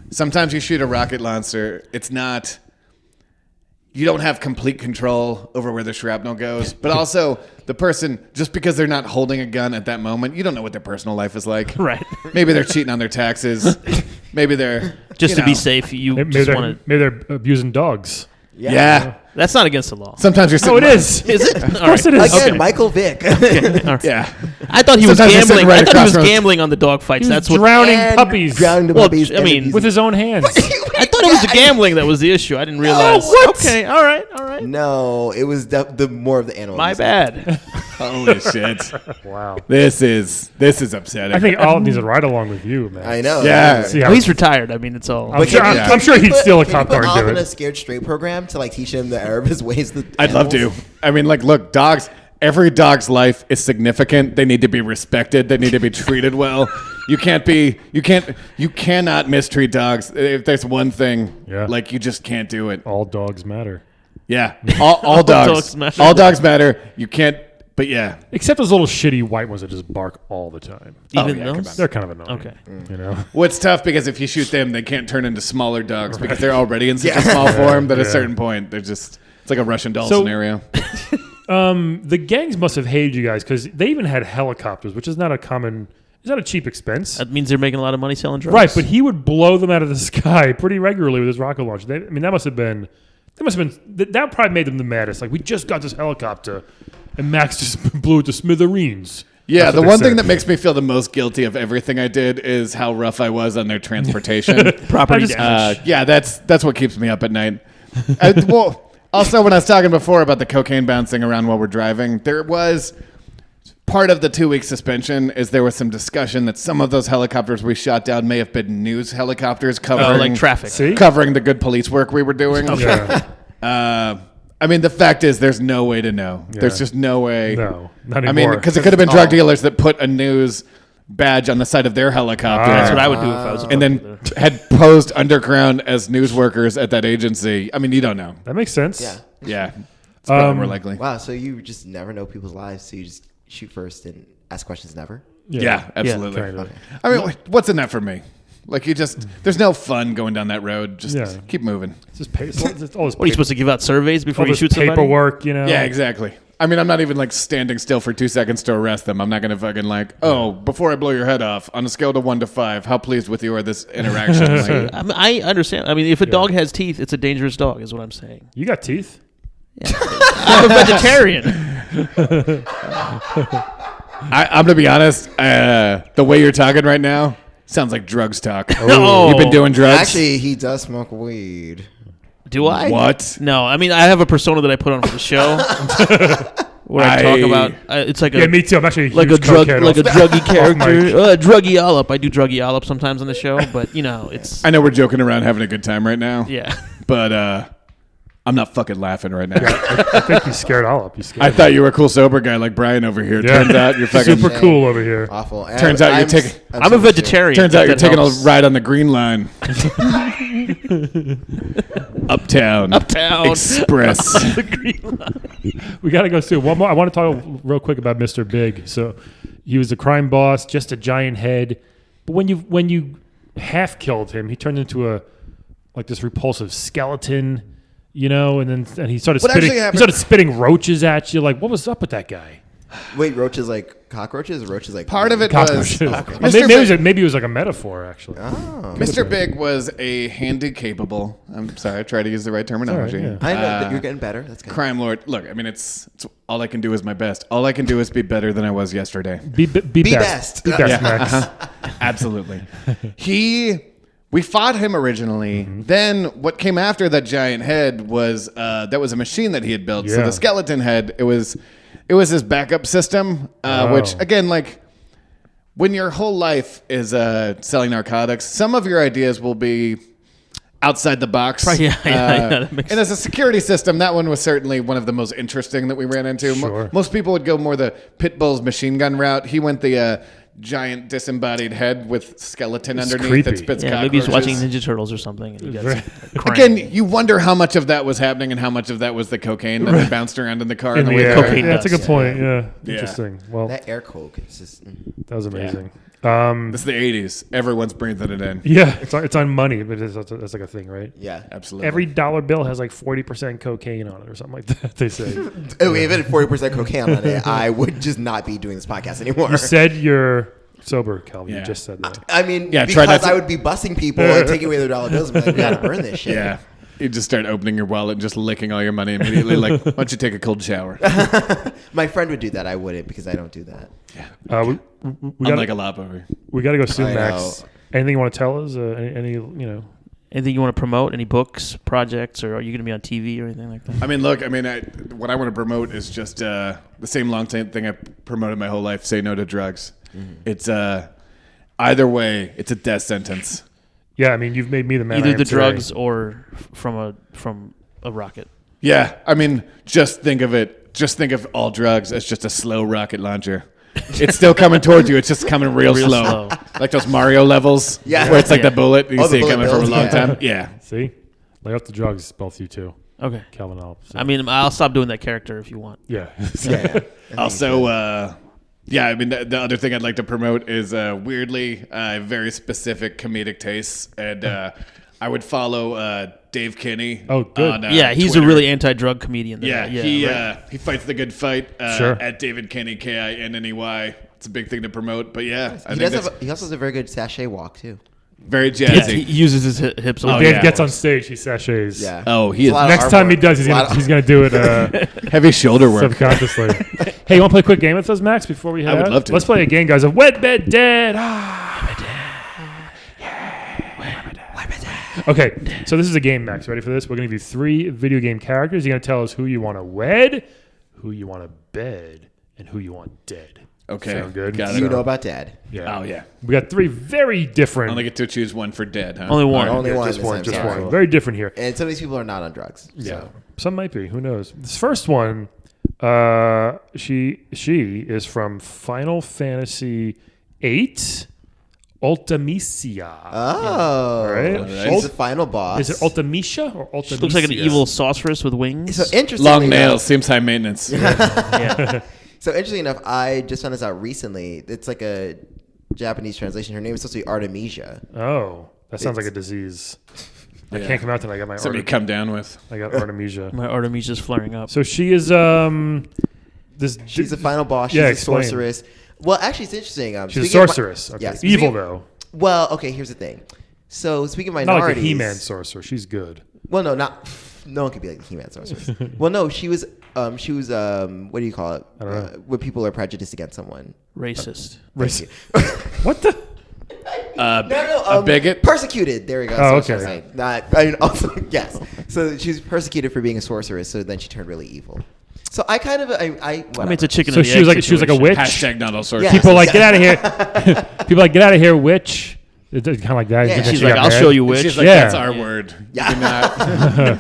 sometimes you shoot a rocket launcher. It's not. You don't have complete control over where the shrapnel goes, but also the person, just because they're not holding a gun at that moment, you don't know what their personal life is like. Right. Maybe they're cheating on their taxes. Maybe they're Just to be safe, you Maybe just they're, want to. maybe they're abusing dogs. Yeah. That's not against the law. Sometimes you're No, it is. Is it? Of course it is. Again, Okay. Michael Vick. Yeah. I thought he was Sometimes you're sitting gambling. right I thought he across was from us. gambling on the dog fights. He was That's what. drowning And puppies drowning the Well, puppies. I mean, with his own hands. I thought it was the gambling that was the issue. I didn't realize. what? Okay, all right. No, it was the more of the animal. My bad. Holy shit. Wow. This is upsetting. I think all needs a ride along with you, man. I know. Yeah. See Oh, how he's retired. I mean, it's all. I'm sure, Yeah. I'm sure he'd steal a Can cop you car put and Alvin do in a it. Scared Straight program to like teach him the error of his ways? I'd love to. I mean, like, look, dogs. Every dog's life is significant. They need to be respected. They need to be treated well. You cannot mistreat dogs. If there's one thing, Yeah. like, you just can't do it. All dogs matter. Yeah, all dogs, dogs matter. all dogs matter. You can't. But yeah, Except those little shitty white ones that just bark all the time. Even yeah, come those. on. They're kind of annoying. Okay. You know? well, it's tough because if you shoot them, they can't turn into smaller dogs because they're already in such a small form that at a Yeah. certain point they're just. It's like a Russian doll So- scenario. The gangs must have hated you guys because they even had helicopters, which is not a common, it's not a cheap expense. That means they're making a lot of money selling drugs. Right, but he would blow them out of the sky pretty regularly with his rocket launcher. I mean, that probably made them the maddest. Like, we just got this helicopter, and Max just blew it to smithereens. Yeah, That's the what one they thing said. that makes me feel the most guilty of everything I did is how rough I was on their transportation. Property I just- damage. Yeah, that's what keeps me up at night. Well, also when I was talking before about the cocaine bouncing around while we're driving, there was part of the 2-week suspension is there was some discussion that some of those helicopters we shot down may have been news helicopters covering like traffic. See? covering the good police work we were doing. Yeah. I mean, the fact is, there's no way to know. Yeah. There's just no way. No, not I anymore. mean, because it could have been drug dealers that put a news badge on the side of their helicopter. That's what I would do if I was. And then had posed underground as news workers at that agency. I mean, you don't know. That makes sense. Yeah. Yeah. It's probably more likely. Wow. So you just never know people's lives. So you just shoot first and ask questions never. Yeah, absolutely. Kind of. I mean, what's in that for me? Like, there's no fun going down that road. Just Yeah. keep moving. It's just it's all this, What are you supposed to give out surveys before all you this shoot somebody? paperwork, you know? Yeah, exactly. I mean, I'm not even like standing still for 2 seconds to arrest them. I'm not going to fucking like, oh, before I blow your head off, on a scale to 1 to 5, how pleased with you are this interaction? Like, I mean, I understand. I mean, if a dog has teeth, it's a dangerous dog, is what I'm saying. You got teeth? I'm a vegetarian. I'm going to be honest. The way you're talking right now sounds like drugs talk. No. You've been doing drugs? Actually, he does smoke weed. Do I? What? No, I mean, I have a persona that I put on for the show where I talk about. It's like Yeah, me too. I'm actually like a druggy mic. character, druggy Ollop. I do druggy Ollop sometimes on the show, but it's I know we're joking around having a good time right now. yeah. But I'm not fucking laughing right now. I think you scared all up. You scared I thought you were a cool sober guy like Brian over here. Yeah. Turns out you're fucking. super cool over here. Awful. And Turns out you're taking- I'm a vegetarian. Turns if out you're that taking helps. a ride on the Green Line. Uptown. Uptown. Express. The green line. We got to go through one more. I want to talk real quick about Mr. Big. So he was a crime boss, just a giant head. But when you half killed him, he turned into this repulsive skeleton, you know. And he started What spitting. actually happened- He started spitting roaches at you. Like, what was up with that guy? Wait, roaches like cockroaches or roaches like Part of it was. Cockroaches. Mr. Maybe it was like a metaphor, actually. Mr. Big was a handy capable. I'm sorry, I tried to use the right terminology. yeah. I know that you're getting better. That's good. Crime lord. Look, I mean, it's all I can do is my best. All I can do is be better than I was yesterday. Be best. best. Be best, Max. Absolutely. We fought him originally. Then what came after that giant head was that was a machine that he had built. So Yeah. the skeleton head, it was his backup system, which again, like when your whole life is selling narcotics, some of your ideas will be outside the box. Right, yeah, that makes and as a security system, that one was certainly one of the most interesting that we ran into. Sure. Most people would go more the pit bull's machine gun route. He went the giant disembodied head with skeleton underneath creepy. that spits Yeah, maybe he's watching cockroaches. Ninja Turtles or something. And he gets Right. crying. Again, you wonder how much of that was happening and how much of that was the cocaine that had bounced around in the car. In on the the way air. there. Cocaine Yeah, that's a good dust. point. Yeah. Yeah. Interesting. Well, That air coke is just. that was amazing. This is the 80s. Everyone's breathing it in. Yeah, it's on money, but that's like a thing, right? Yeah. Absolutely. Every dollar bill has like 40% cocaine on it or something like that. They say. Oh, if it had 40% cocaine on it, I would just not be doing this podcast anymore. You said you're sober, Calvin. Yeah. You just said that. I mean, Yeah, try because not to- I would be busting people and taking away their dollar bills and be like, we gotta burn this shit. Yeah. You just start opening your wallet and just licking all your money immediately. Like, why don't you take a cold shower? My friend would do that. I wouldn't because I don't do that. We Unlike gotta, a lot over. we got to go soon, I Max. know. Anything you want to tell us? Any Anything you want to promote? Any books, projects, or are you going to be on TV or anything like that? I mean, look, what I want to promote is just the same long-time thing I promoted my whole life, say no to drugs. Mm-hmm. It's either way, it's a death sentence. Yeah, I mean, you've made me the man. I Either am the today. drugs or from a rocket. Yeah, I mean, just think of all drugs as just a slow rocket launcher. It's still coming towards you. It's just coming real slow. Like those Mario levels Yeah. where it's like Yeah. the bullet. You Oh, the see it bullet coming from a bills, long yeah. time. Yeah. See, lay off the drugs, both you two, Okay. Calvin. I mean, I'll stop doing that character if you want. Yeah. Yeah. Also, I mean, the other thing I'd like to promote is weirdly very specific comedic tastes. And I would follow Dave Kinney. Oh, good. On, Yeah, he's Twitter. a really anti-drug comedian. Yeah, he fights the good fight Sure. at David Kinney, Kinney. It's a big thing to promote, but yeah, I He think does that's he also has a very good sachet walk too. very He jazzy. uses his hips a lot. Dave yeah. gets on stage, he sachets. Yeah. Oh, he is A lot of Next arm time he work. does, A lot of- he's gonna do it heavy shoulder work. subconsciously. Hey, you want to play a quick game with us, Max? Before we head would out? love to. Let's play a game, guys. Of Wed, Bed, Dead. Okay, so this is a game, Max. Ready for this? We're going to give you 3 video game characters. You're going to tell us who you want to wed, who you want to bed, and who you want dead. Okay, Sound good? got Do it. you know about Dad? Yeah. Oh yeah, We got 3 very different. I only get to choose one for dead, huh? Only one. Only one. just this one. time, Just sorry. one. Very different here. And some of these people are not on drugs. Yeah. So. Some might be. Who knows? This first one, she is from Final Fantasy VIII, Ultimisia. Oh. Right. She's the final boss. Is it Ultimisha or Ultimisia? She looks like an evil sorceress with wings. So interesting. Long nails seems high maintenance. Yeah. So interesting enough, I just found this out recently. It's like a Japanese translation. Her name is supposed to be Artemisia. Oh, that sounds like a It's- disease. I Yeah. can't come out tonight. I got my Somebody come down with. I got Artemisia. My Artemisia's flaring up. So she is this. She's the final boss. She's Yeah, a explain. sorceress. Well, actually, it's interesting. She's a speaking of sorceress. Okay. yeah, Evil speaking- though. Well, okay. Here's the thing. So speaking of Not minorities, like a He-Man sorcerer. She's good. Well, no, not. No one could be like the He-Man sorceress. Well, no, she was. What do you call it? I don't know. When people are prejudiced against someone. Racist. What the? A bigot. Persecuted. There we go. Oh, That's what I was okay. saying. Not. I mean, also, yes. So she was persecuted for being a sorceress. So then she turned really evil. So I kind of. I mean, it's a chicken. So and the she was egg like a situation. witch. Hashtag not all sorts. Yeah. People like get out of here. People like get out of here, witch. It's kind of like that. Yeah, And then She's she like, got I'll mad. show you which. She's like, Yeah. that's our word. Yeah. Do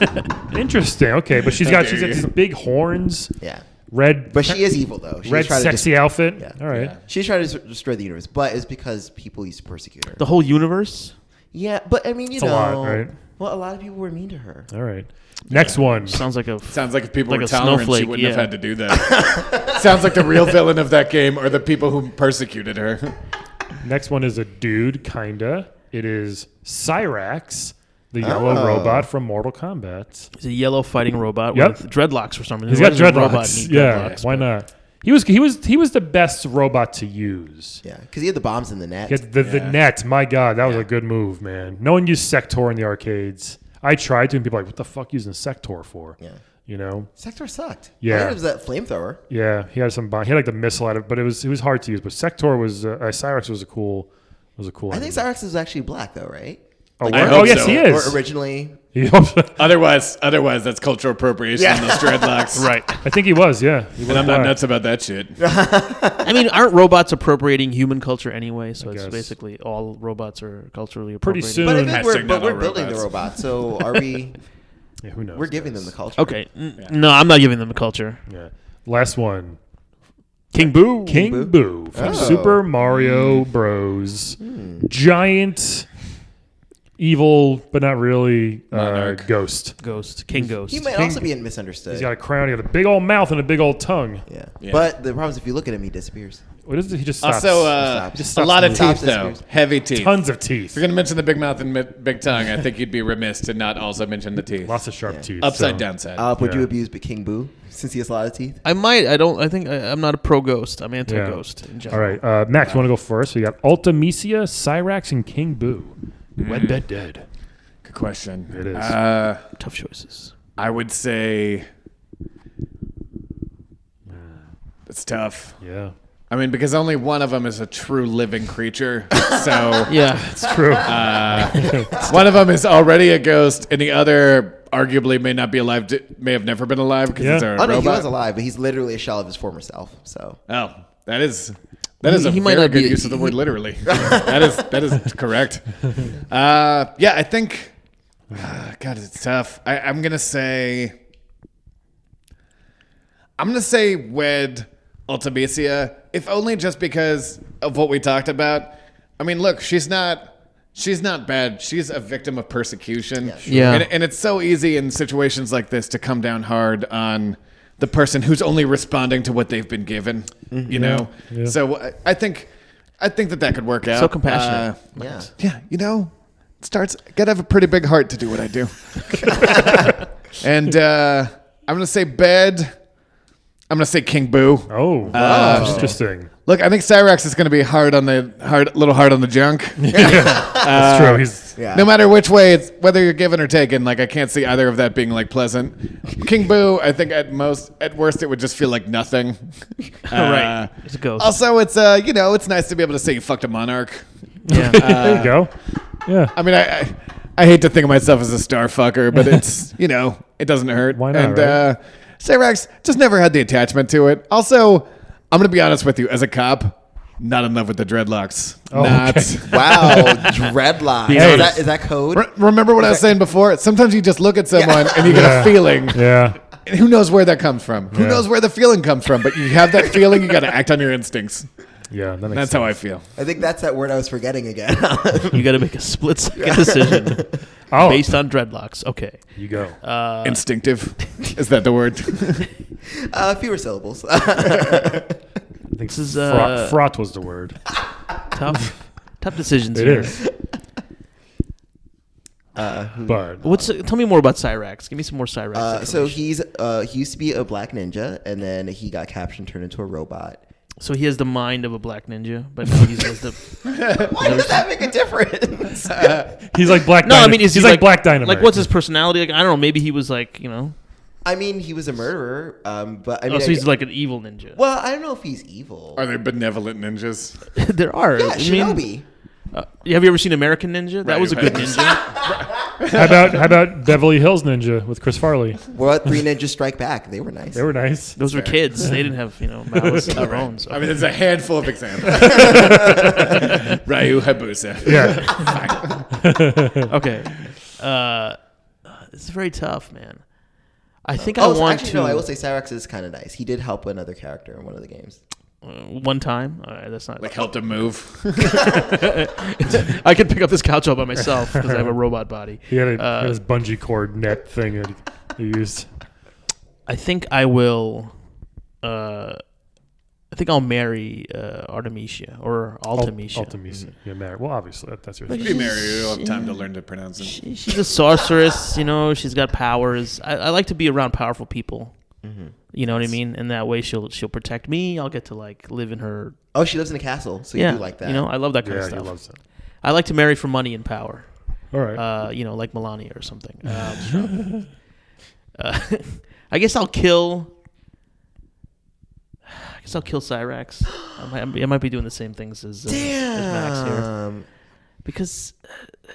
not- Interesting. Okay, but she's got dare you. these big horns, Yeah. red, But she is evil though. She red was trying to sexy outfit. Yeah. All right. Yeah. She's trying to destroy the universe, but it's because people used to persecute her. The whole universe. Yeah, but I mean, you It's a know, lot, right? well, a lot of people were mean to her. All right. Next one. Sounds like a. Sounds like if people Like were a tolerant, she snowflake, wouldn't have yeah. had to do that. Sounds like the real villain of that game are the people who persecuted her. Next one is a dude, kinda. It is Cyrax, the yellow Oh. robot from Mortal Kombat. He's a yellow fighting robot Yep. with dreadlocks for some reason. He's Why got does a robot dreadlocks. need Yeah, dreadlocks? why But- not? He was the best robot to use. Yeah, because he had the bombs in the net. The Yeah. net, my God, that was Yeah. a good move, man. No one used Sector in the arcades. I tried to, and people were like, what the fuck using Sector for? Yeah. You know? Sector sucked. Yeah. I think it was that flamethrower. Yeah, he had some bomb. He had like the missile out of it, but it was hard to use. But Sector was Cyrax was a cool I think enemy. Cyrax is actually black though, right? Oh, I what? hope Oh, yes, so. he Or is. originally. He hopes- Otherwise, that's cultural appropriation Yeah. on those dreadlocks. Right. I think he was. Yeah, he was And I'm not black. nuts about that shit. I mean, aren't robots appropriating human culture anyway? So it's guess. basically all robots are culturally Pretty appropriating. soon. But, I think Hashtag not we're all building the robots. robot, so are we? Yeah, who knows? We're giving guys? them the culture. Okay. No, I'm not giving them the culture. Yeah. Last one. King Boo. King Boo from Oh. Super Mario Bros. Giant, evil, but not really Monarch. ghost. Ghost. King Ghost. He might King- also be misunderstood. He's got a crown. He got a big old mouth and a big old tongue. Yeah. Yeah. But the problem is, if you look at him, he disappears. What is it? He just stops. Also, Stops. Just a stops lot of moving. teeth, Stops though. disappears. Heavy teeth. Tons of If teeth. you're going to mention the big mouth and big tongue, I think you'd be remiss to not also mention the teeth. Lots of sharp Yeah. teeth. Upside so- down side. Would Yeah. you abuse King Boo since he has a lot of teeth? I might. I don't. I think I'm not a pro ghost. I'm anti ghost in All general. right, Max, you want to go first? We got Ultimisia, Cyrax, and King Boo. Wed, Bed, Dead. question. It is. Tough choices. I would say it's tough. Yeah. I mean, because only one of them is a true living creature. So Yeah. It's true. one of them is already a ghost, and the other arguably may not be alive, may have never been alive because it's a Oh no, robot. he was alive, but he's literally a shell of his former self. So Oh, that is a He might very not good be- use of the word literally. that is correct. Yeah, I think. God, it's tough. I'm gonna say wed Ultimecia, if only just because of what we talked about. I mean, look, she's not bad. She's a victim of persecution. Yeah, sure. Yeah. And it's so easy in situations like this to come down hard on the person who's only responding to what they've been given. You know. Yeah. So I think that could work out. So compassionate. yeah, Yeah, gotta have a pretty big heart to do what I do. And I'm gonna say bed. I'm gonna say King Boo. Oh, interesting. Look, I think Cyrax is gonna be little hard on the junk. That's true. He's yeah. No matter which way, it's whether you're given or taken. Like I can't see either of that being like pleasant. King Boo, I think at worst, it would just feel like nothing. Right. It's a ghost. Also, it's it's nice to be able to say you fucked a monarch. Yeah. there you go. Yeah. I mean, I hate to think of myself as a star fucker, but it's it doesn't hurt. Why not, And right? Cyrax just never had the attachment to it. Also, I'm gonna be honest with you, as a cop, not in love with the dreadlocks. Oh, not. okay. Wow, dreadlocks. Hey. Is that code? Remember what I was saying before? Sometimes you just look at someone and you get Yeah. a feeling. Yeah. And who knows where that comes from? Who Yeah. knows where the feeling comes from? But you have that feeling, you got to act on your instincts. Yeah. That makes That's sense. how I feel. I think that's that word I was forgetting again. You got to make a split-second decision Oh, based on dreadlocks. Okay. you go. Instinctive. Is that the word? Fewer syllables. I think This is fraught was the word. tough decisions It here. is. But Tell me more about Cyrax. Give me some more Cyrax. So information. he used to be a black ninja, and then he got captured and turned into a robot. So he has the mind of a black ninja, but now he has the. Why does that make a difference? he's like Black. No, I mean, is he's he like Black Dynamite. Like, what's his personality? Like, I don't know. Maybe he was like, I mean, he was a murderer, but I mean, so he's like an evil ninja. well, I don't know if he's evil. Are there benevolent ninjas? There are. Yeah, I mean, Shinobi. have you ever seen American Ninja? That Right, was a good right. ninja. How about Beverly Hills Ninja with Chris Farley? What Three Ninjas Strike Back? They were nice. They were nice. Those were kids. They didn't have malice of their own. So. I mean, there's a handful of examples. Ryu Hayabusa. Yeah. Okay. It's very tough, man. I think Oh, I want actually, to. no. I will say Cyrax is kind of nice. He did help another character in one of the games. One time. All right, that's not. Like helped him move. I could pick up this couch all by myself because I have a robot body. He had his bungee cord net thing that he used. I think I will. I think I'll marry Artemisia or Ultimecia. Ultimecia. Yeah, married. Well, obviously that's your Like, thing. Be married. You'll have time to learn to pronounce it. She's a sorceress. She's got powers. I like to be around powerful people. Mm-hmm. You know what I mean? And that way she'll protect me. I'll get to like live in her. Oh, she lives in a castle, so Yeah, you do like that. I love that kind Yeah, of he stuff. loves it. I like to marry for money and power. All right. Like Melania or something. I guess I'll kill. Cyrax. I might be doing the same things as Max here, Damn. because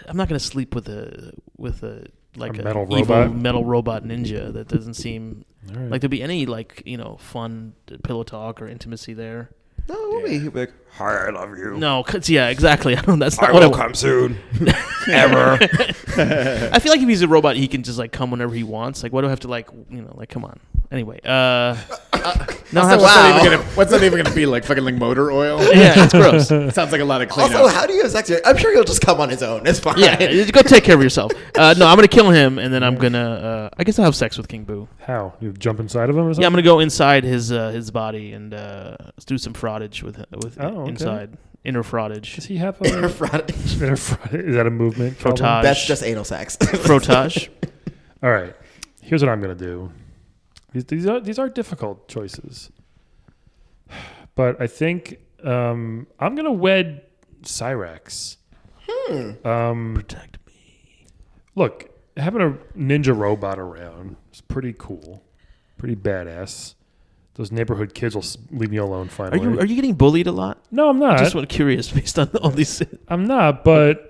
I'm not going to sleep with a metal evil robot? metal robot ninja. That doesn't seem All right. like there'll be any fun pillow talk or intimacy there. No, he'll be like, "Hi, I love you. No, exactly. I don't. That's not I what I will want. come soon. Ever." I feel like if he's a robot, he can just like come whenever he wants. Like, why do I have to come on? Anyway, no, What's that even gonna be like? Fucking like motor oil? yeah, it's gross. Sounds like a lot of cleanup. Also, how do you have sex? I'm sure he'll just come on his own. It's fine. Yeah, go take care of yourself. No, I'm gonna kill him, and then I'm gonna. I guess I'll have sex with King Boo. How? You jump inside of him or something? Yeah, I'm gonna go inside his body and do some fraudage with Oh, okay. inside inner fraudage. Does he have a Inner front. Is that a movement? problem? Frottage. That's just anal sex. Frottage. All right. Here's what I'm gonna do. These are difficult choices, but I think I'm gonna wed Cyrax. Protect me. look, having a ninja robot around is pretty cool, pretty badass. Those neighborhood kids will leave me alone finally. Are you getting bullied a lot? No, I'm not. Just curious based on all these. I'm not, but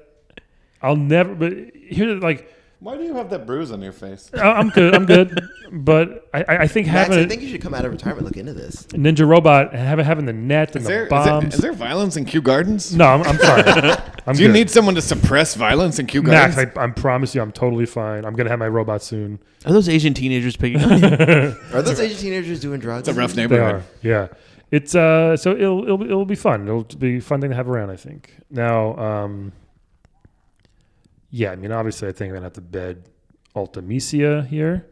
I'll never. But here's like. Why do you have that bruise on your face? I'm good. But I think Max, having I think you should come out of retirement, look into this. a ninja robot and having the net and the bombs. Is there violence in Kew Gardens? No, I'm fine. Do you need someone to suppress violence in Kew Gardens? Max, I promise you, I'm totally fine. I'm gonna have my robot soon. Are those Asian teenagers picking on you? Are those Asian teenagers doing drugs? It's a rough They neighborhood. are. Yeah. It's so it'll be fun. It'll be a fun thing to have around, I think. Now, yeah, I mean, obviously, I think I'm gonna have to bed Ultimisia here.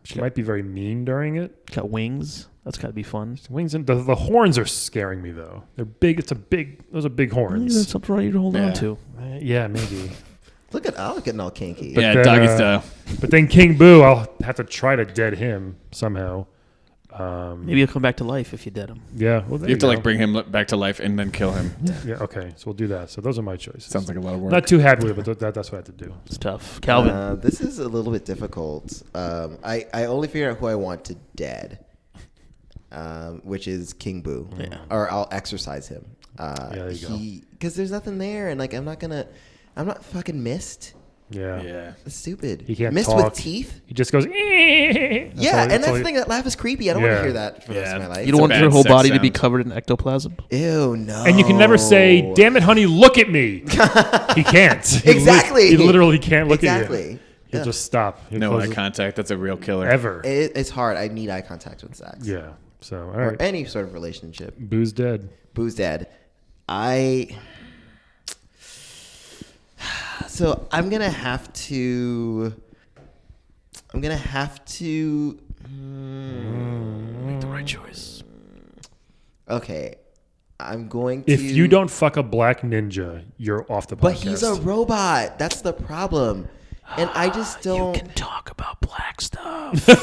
She might be very mean during it. Got wings. That's got to be fun. Wings and the horns are scaring me though. They're big. Those are big Maybe horns. that's something for you to hold on to. Yeah, maybe. I'll getting all kinky. But Yeah, then, doggy style. But then King Boo, I'll have to try to dead him somehow. Maybe he'll come back to life if you dead him. Yeah, well, there You have to go. like bring him back to life and then kill him. Yeah, okay, so we'll do that. So those are my choices. Sounds like a lot of work. Not too happy with it, but that's what I have to do. It's tough. Calvin. This is a little bit difficult. I only figure out who I want to dead, which is King Boo. Yeah. Or I'll exercise him. there you go. Because there's nothing there, and like I'm not fucking missed. Yeah. Yeah. That's stupid. He can't missed talk. with teeth. He just goes. Yeah, and that's the thing. That laugh is creepy. I don't want Yeah. to hear that for the rest of my life. You don't want bad your whole sex body to be sound. covered in ectoplasm? Ew, no. And you can never say, "Damn it, honey, look at me." He can't. Exactly. He literally can't look at you. Exactly. He'll just stop. He'll No close eye it contact. That's a real killer. ever. It's hard. I need eye contact with sex. Yeah. So all Or right. any sort of relationship. Boo's dead. Boo's dead. So I'm gonna have to. Make the right choice. Okay. I'm going to. If you don't fuck a black ninja, you're off the podcast. But he's a robot. That's the problem. And I just don't. You can talk about black stuff. That's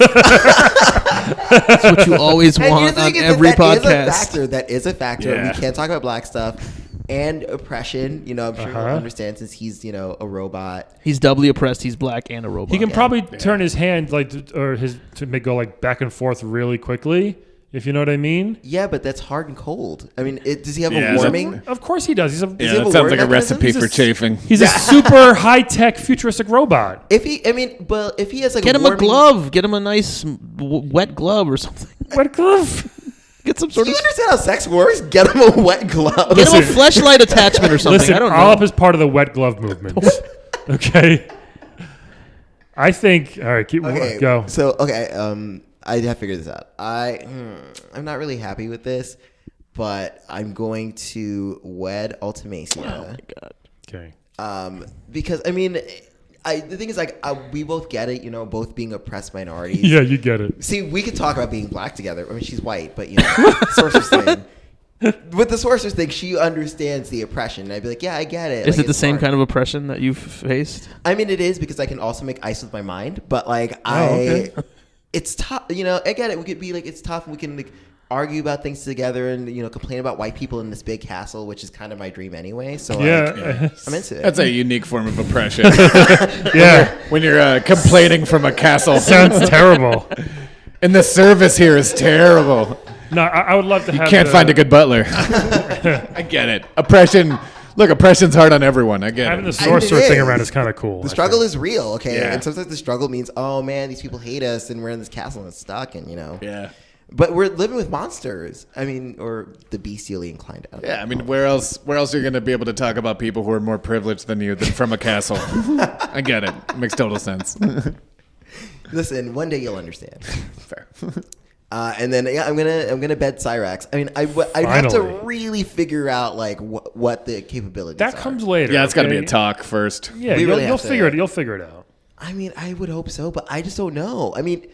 what you always And want the on thing is every that podcast. That is a factor. Yeah. We can't talk about black stuff and oppression. You know, I'm sure he'll understand since he's a robot. He's doubly oppressed. He's black and a robot. He can probably turn his hand to make go like back and forth really quickly, if you know what I mean. Yeah, but that's hard and cold. I mean, does he have Yeah, a warming? Of course he does. He's a Yeah, he have that a sounds word like a mechanism? recipe for chafing. he's a super high tech futuristic robot. If he has like Get a him a warming, glove. Get him a nice wet glove or something. Wet glove. Get some Do sort you of. understand how sex works? Get him a wet glove. Get him a fleshlight attachment or something. Listen, I don't know. all up is part of the wet glove movement. Okay. I think. All right, go. So I have figured this out. I'm not really happy with this, but I'm going to wed Ultimisia. Oh my god. Okay. Because I mean, the thing is we both get it, both being oppressed minorities. Yeah, you get it. See, we could talk about being black together. I mean, she's white, but sorcerer's thing. With the sorcerer's thing, she understands the oppression. And I'd be like, yeah, I get it. Is it the same kind of oppression that you've faced? I mean, it is because I can also make ice with my mind, but okay. It's tough. I get it. We could be like, it's tough. We can argue about things together and complain about white people in this big castle, which is kind of my dream anyway. So Yeah. I'm into it. That's a unique form of oppression. Yeah. when you're complaining from a castle. Sounds terrible. And the service here is terrible. No, I would love to have. Can't find a good butler. I get it. Oppression. Look, oppression's hard on everyone. I get Having the it. sorcerer it thing is. around is kind of cool. The struggle is real, okay? Yeah. And sometimes the struggle means, oh man, these people hate us, and we're in this castle and it's stuck, and Yeah. But we're living with monsters. I mean, or the bestially inclined. I don't Yeah, I mean, where else are you going to be able to talk about people who are more privileged than you than from a castle? I get it. It makes total sense. Listen, one day you'll understand. Fair. And then I'm gonna bed Cyrax. I mean, I'd have to Finally. really figure out like what the capabilities That are. comes later. Yeah, it's got to be okay? a talk first. Yeah, We really you'll have to- figure it. You'll figure it out. I mean, I would hope so, but I just don't know. I mean,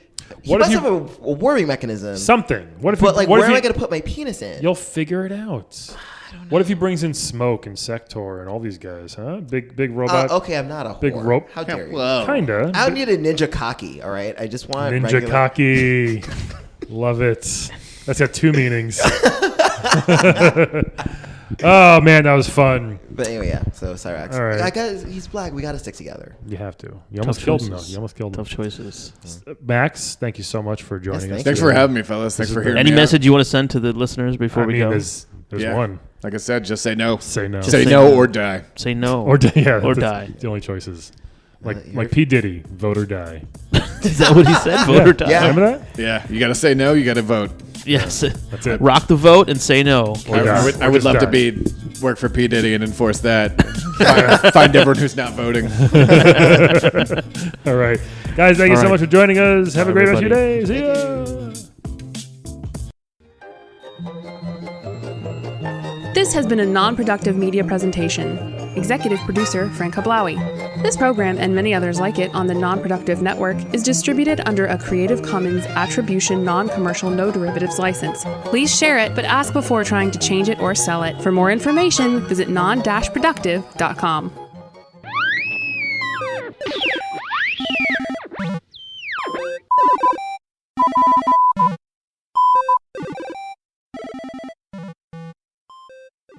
he What if must you- have a warming mechanism. Something. What if? But like, what where if am he- I gonna put my penis in? You'll figure it out. What if he brings in Smoke and Sector and all these guys? Huh? Big robot. Okay, I'm not a Big whore. rope. How dare you? Whoa. Kinda. I don't need a ninja cocky. All right, I just want Ninja regular. cocky. Love it. That's got two meanings. Oh man, that was fun. But anyway, yeah. So Cyrax. All right. He's black. We got to stick together. You have to. You almost killed him though. You almost killed him. Tough choices. Max, thank you so much for joining us. Thanks for having me, fellas. Thanks for hearing Any me message you want to send to the listeners before we go? There's one. Like I said, just say no. Say no. Say no or die. Say no. Or yeah, or that's die. The only choices. Like P. Diddy, vote or die. Is that what he said? Vote or die? Yeah. Remember that? Yeah, you got to say no. You got to vote. Yes. That's it. Rock the vote and say no. Or die. I would Or love just to die. work for P. Diddy and enforce that. find everyone who's not voting. All right. Guys, thank you so right. much for joining us. Have a great rest of your everybody. day. See ya. This has been a non-productive media presentation. Executive producer Frank Hablawi. This program and many others like it on the Non-Productive Network is distributed under a Creative Commons Attribution Non-Commercial No Derivatives license. Please share it, but ask before trying to change it or sell it. For more information, visit non-productive.com.